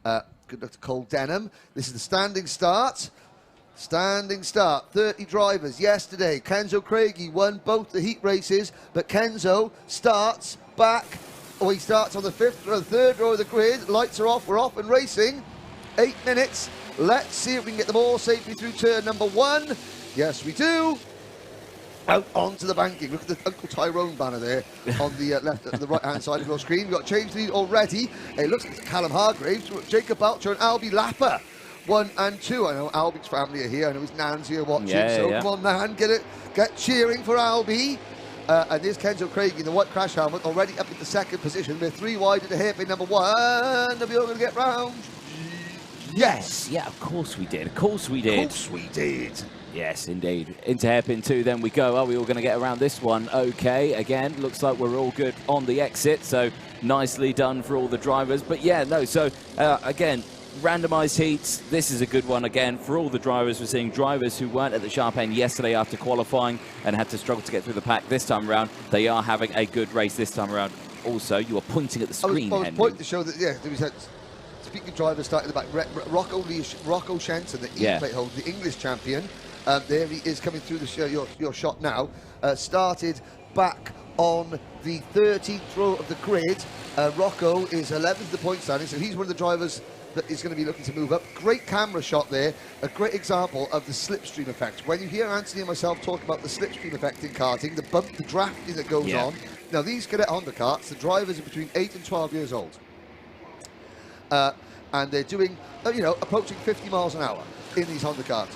yesterday. Good luck to Cole Denham. This is the standing start. Standing start, 30 drivers yesterday. Kenzo Craigie won both the heat races, but Kenzo starts back. Oh, he starts on the third row of the grid. Lights are off, we're off and racing. 8 minutes. Let's see if we can get them all safely through turn number 1. Yes, we do. Out onto the banking. Look at the Uncle Tyrone banner there on the left, the right-hand side of your screen. We've got change lead already. It looks like it's Callum Hargraves, Jacob Boucher and Albie Lapper. 1 and 2. I know Albie's family are here. I know his Nan's here watching. Come on, Nan, get cheering for Albie. And there's Kenzo Craigie in the white crash helmet, already up in the second position. We're 3 wide at the hairpin number 1. Are we all going to get round? Yes. Yeah, of course we did. Of course we did. Of course we did. Yes, indeed. Into hairpin 2, then we go. Are we all going to get around this one? Okay, again, looks like we're all good on the exit, so nicely done for all the drivers. But yeah, no, so again, randomised heats. This is a good one again for all the drivers. We're seeing drivers who weren't at the sharp end yesterday after qualifying and had to struggle to get through the pack this time around. They are having a good race this time around. Also, you are pointing at the screen, I was pointing to show that, yeah, there was a, speaking of drivers starting at the back, Rocco Shenson, the E-plate holder, the English champion. There he is coming through the your shot now. Started back on the 13th row of the grid. Rocco is 11th the point standing, so he's one of the drivers that is going to be looking to move up. Great camera shot there, a great example of the slipstream effect. When you hear Anthony and myself talk about the slipstream effect in karting, the drafting that goes on. Now these Cadet Honda karts, the drivers are between 8 and 12 years old. And they're doing, approaching 50 miles an hour in these Honda karts.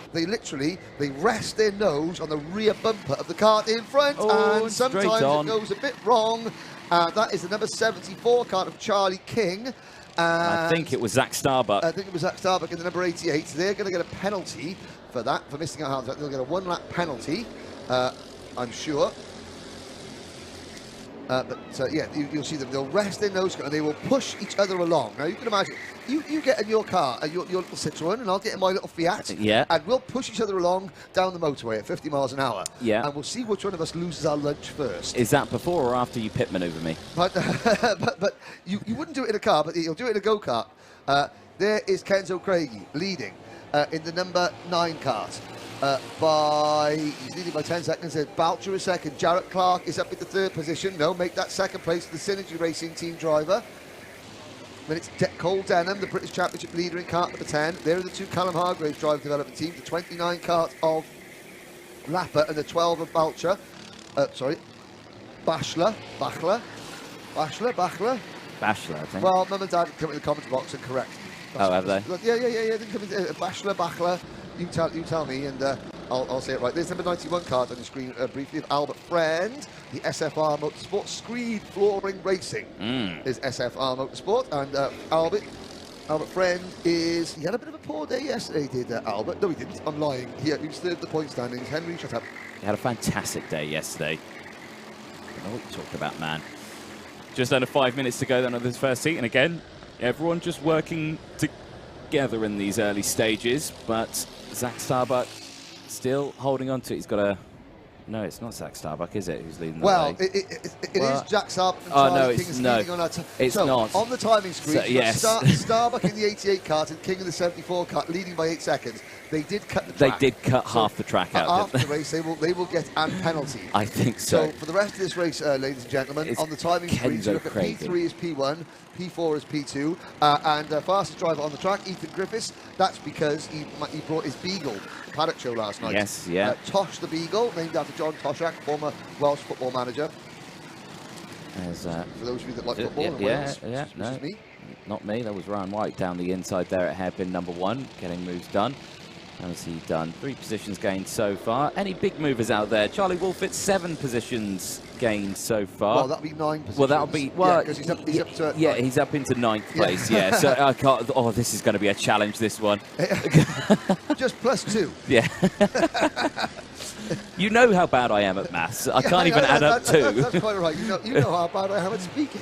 They rest their nose on the rear bumper of the kart in front, and sometimes it goes a bit wrong. That is the number 74 kart of Charlie King. I think it was Zach Starbuck. I think it was Zach Starbuck in the number 88. So they're going to get a penalty for that, for missing out. They'll get a 1-lap penalty, I'm sure. Yeah, you'll see them. They'll rest their nose and they will push each other along. Now you can imagine, you get in your car, your little Citroen, and I'll get in my little Fiat, and we'll push each other along down the motorway at 50 miles an hour. Yeah. And we'll see which one of us loses our lunch first. Is that before or after you pit maneuver me? But you wouldn't do it in a car, but you'll do it in a go-kart. There is Kenzo Craigie leading in the number 9 kart. He's leading by 10 seconds. There's Boucher is second. Jarrett Clark is up in the 3rd position. No, make that 2nd place for the Synergy Racing team driver. Then it's Cole Denham, the British Championship leader in kart number 10. There are the 2 Callum Hargraves driver development team, the 29 kart of Lapper and the 12 of Boucher. Bachler, I think. Well, Mum and Dad can come in the comments box and correct. Have they? Yeah. They can come in, Bachler. You tell me, and I'll say it right. There's number 91 card on the screen briefly of Albert Friend, the SFR Motorsport Screed Flooring Racing is SFR Motorsport, and Albert Friend he had a bit of a poor day yesterday, did Albert? No, he didn't. I'm lying. He was 3rd at the point standings. Henry, shut up. He had a fantastic day yesterday. I don't know what you're talking about, man. Just under 5 minutes to go then on this first heat, and again, everyone just working together in these early stages, but Zach Starbuck still holding on to it. He's got a... No, it's not Zach Starbuck, is it, who's leading the way? It is Jack Starbuck and Charlie King is leading on our it's not. On the timing screen, so, yes. Starbuck in the 88 kart and King in the 74 kart leading by 8 seconds. They did cut the track. They did cut half the track out. After the race, they will get a penalty. I think so. So for the rest of this race, ladies and gentlemen, on the timing screen, you look at P3 is P1, P4 is P2, and fastest driver on the track, Ethan Griffiths. That's because he brought his Beagle paddock show last night. Yes, yeah. Tosh the Beagle, named after John Toshak, former Welsh football manager. For those of you that like football in Wales, which is me. Not me, that was Ryan White down the inside there at hairpin number 1, getting moves done. How has he done? 3 positions gained so far. Any big movers out there? Charlie Wolfett, 7 positions gained so far. Well, that'll be 9 positions. Well, that'll be... Well, because he's up to... Yeah, he's up into 9th place, yeah. So I can't... Oh, this is going to be a challenge, this one. Just +2. Yeah. You know how bad I am at maths. I can't even add up 2. That's quite right. You know how bad I am at speaking.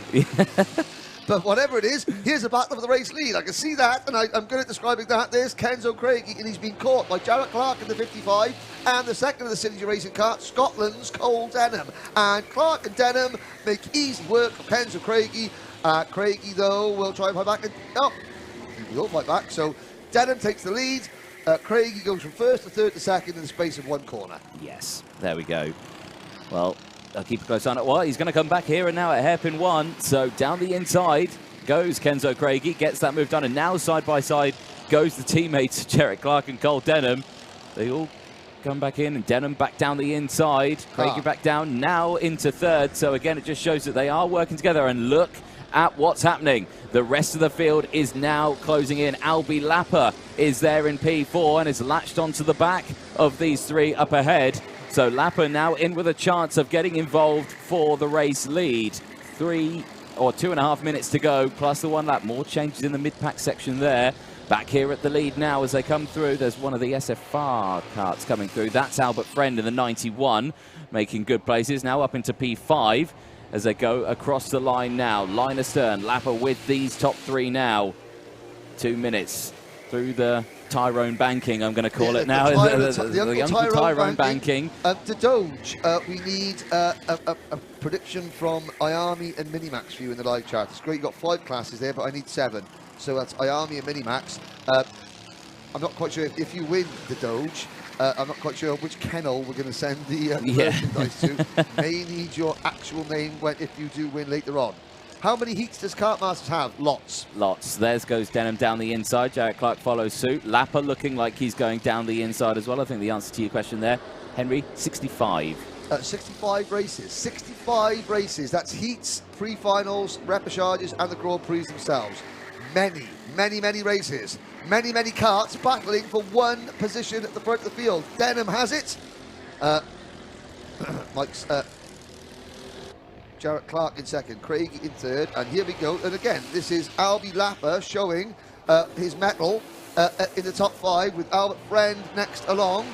But whatever it is, here's a battle for the race lead. I can see that, and I'm good at describing that. There's Kenzo Craigie, and he's been caught by Jarrett Clark in the 55, and the 2nd of the Synergy Racing kart, Scotland's Cole Denham. And Clark and Denham make easy work for Kenzo Craigie. Craigie, though, will try and fight back. we'll fight back. So Denham takes the lead. Craigie goes from first to third to second in the space of one corner. Yes, there we go. Well, I'll keep a close eye on it. Well, he's going to come back here and now at hairpin 1. So down the inside goes Kenzo Craigie, gets that move done, and now side by side goes the teammates Jarrett Clark and Cole Denham. They all come back in, and Denham back down the inside. Craigie back down, now into third. So again, it just shows that they are working together, and look at what's happening. The rest of the field is now closing in. Albie Lapper is there in P4 and is latched onto the back of these three up ahead. So Lapper now in with a chance of getting involved for the race lead. 3 or 2.5 minutes to go, plus the 1 lap. More changes in the mid-pack section there. Back here at the lead now as they come through. There's one of the SFR karts coming through. That's Albert Friend in the 91, making good places. Now up into P5 as they go across the line now. Line astern, Lapper with these top 3 now. 2 minutes through the Tyrone banking, I'm going to call it now. The Uncle Tyrone banking. The Doge, we need a prediction from Iami and Minimax for you in the live chat. It's great, you've got 5 classes there, but I need 7. So that's Iami and Minimax. I'm not quite sure if you win the Doge. I'm not quite sure which kennel we're going to send the merchandise to. May need your actual name if you do win later on. How many heats does KARTMASTERS have? Lots. Lots. There goes Denham down the inside. Jarrett Clark follows suit. Lapper looking like he's going down the inside as well. I think the answer to your question there, Henry, 65. 65 races. 65 races. That's heats, pre-finals, repêchages, and the Grand Prix themselves. Many, many, many races. Many, many karts battling for one position at the front of the field. Denham has it. Mike's Jarrett Clark in second, Craigie in third, and here we go. And again, this is Albie Lapper showing his mettle in the top 5 with Albert Friend next along.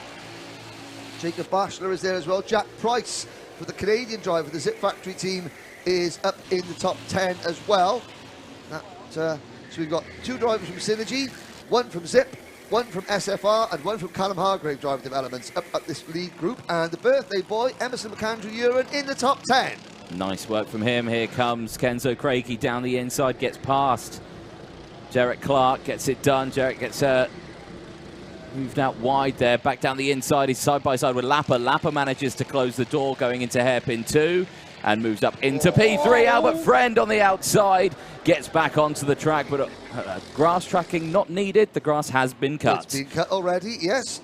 Jacob Bachelor is there as well. Jack Price for the Canadian driver, the Zip Factory team, is up in the top 10 as well. So we've got 2 drivers from Synergy, 1 from Zip, 1 from SFR, and 1 from Callum Hargrave Driver Developments up at this lead group. And the birthday boy, Emerson McAndrew-Uren, in the top 10. Nice work from him. Here comes Kenzo Craigie down the inside, gets past Jarrett Clark, gets it done. Jarrett gets moved out wide there, back down the inside. He's side by side with Lapper. Lapper manages to close the door going into hairpin 2 and moves up into P3. Albert Friend on the outside gets back onto the track, but grass tracking not needed. The grass has been cut. It's been cut already, yes.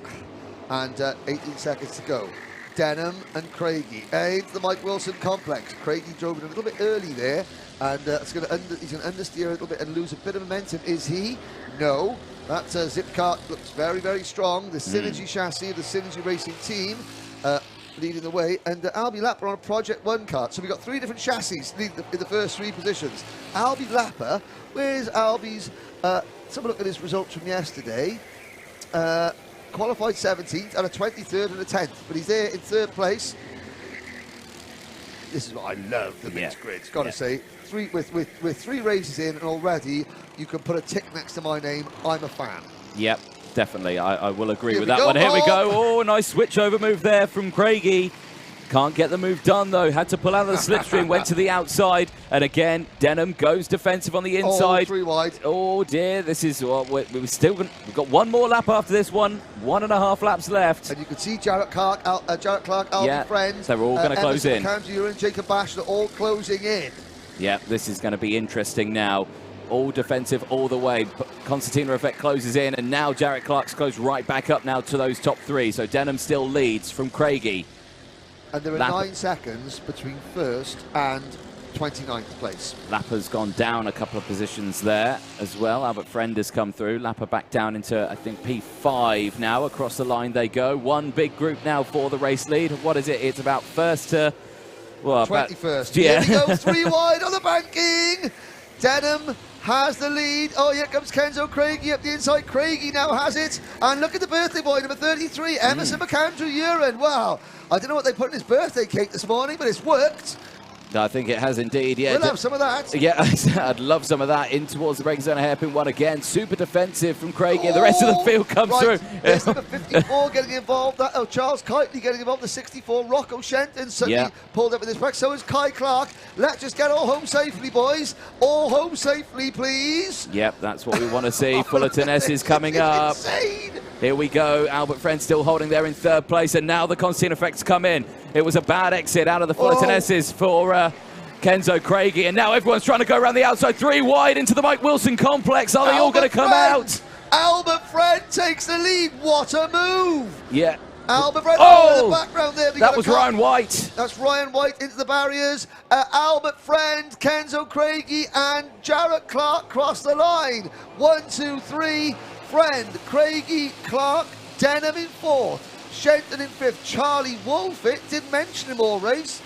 And 18 seconds to go. Denham and Craigie into the Mike Wilson complex. Craigie drove it a little bit early there, and he's going to understeer a little bit and lose a bit of momentum. Is he? No. That Zip kart looks very, very strong. The Synergy chassis of the Synergy Racing team leading the way, and Albie Lapper on a Project 1 kart. So we've got 3 different chassis in the first 3 positions. Albie Lapper, where's Albie's? Let's have a look at his results from yesterday. Qualified 17th and a 23rd and a 10th, but he's there in 3rd place. This is what I love, the mixed grids, got to say. With 3 races in, and already you can put a tick next to my name. I'm a fan. Yep, definitely. I will agree with that one. Here we go. Oh, nice switch over move there from Craigie. Can't get the move done though. Had to pull out of the slipstream, went to the outside, and again Denham goes defensive on the inside. 3 wide. Oh dear, this is what we've got 1 more lap after this one. 1.5 laps left. And you can see Jarrett Clark, Albie Friend. They're all going to close in. McAndrew and Jacob Bachelor all closing in. Yeah, this is going to be interesting now. All defensive all the way. Concertina effect closes in, and now Jarrett Clark's close right back up now to those top 3. So Denham still leads from Craigie. And there are 9 seconds between 1st and 29th place. Lapper's gone down a couple of positions there as well. Albert Friend has come through. Lapper back down into, I think, P5 now. Across the line they go. 1 big group now for the race lead. What is it? It's about 1st to... Well, 21st. Yeah. Here we go, 3 wide on the banking. Denham has the lead. Oh, here comes Kenzo Craigie up the inside. Craigie now has it. And look at the birthday boy, number 33, Emerson McAndrew-Uren. Wow. I don't know what they put in his birthday cake this morning, but it's worked. I think it has indeed, yeah. We'll have some of that. Yeah, I'd love some of that. In towards the braking zone, hairpin 1 again. Super defensive from Craigie. And the rest of the field comes through. There's number 54 getting involved. Charles Kitely getting involved. The 64, Rocco Shenton suddenly pulled up in this track. So is Kai Clark. Let's just get all home safely, boys. All home safely, please. Yep, that's what we want to see. Fullerton S is coming up. Insane. Here we go. Albert Friend still holding there in third place, and now the Constantine effects come in. It was a bad exit out of the Fullerton S's for Kenzo Craigie, and now everyone's trying to go around the outside. 3 wide into the Mike Wilson complex. Are they all going to come out? Albert Friend takes the lead. What a move. Yeah. Albert Friend, in the background there. That was Ryan White. That's Ryan White into the barriers. Albert Friend, Kenzo Craigie, and Jarrett Clark cross the line. 1, 2, 3. Friend, Craigie, Clark, Denham in 4th. Shenton in 5th. Charlie Wolfit, didn't mention him all race.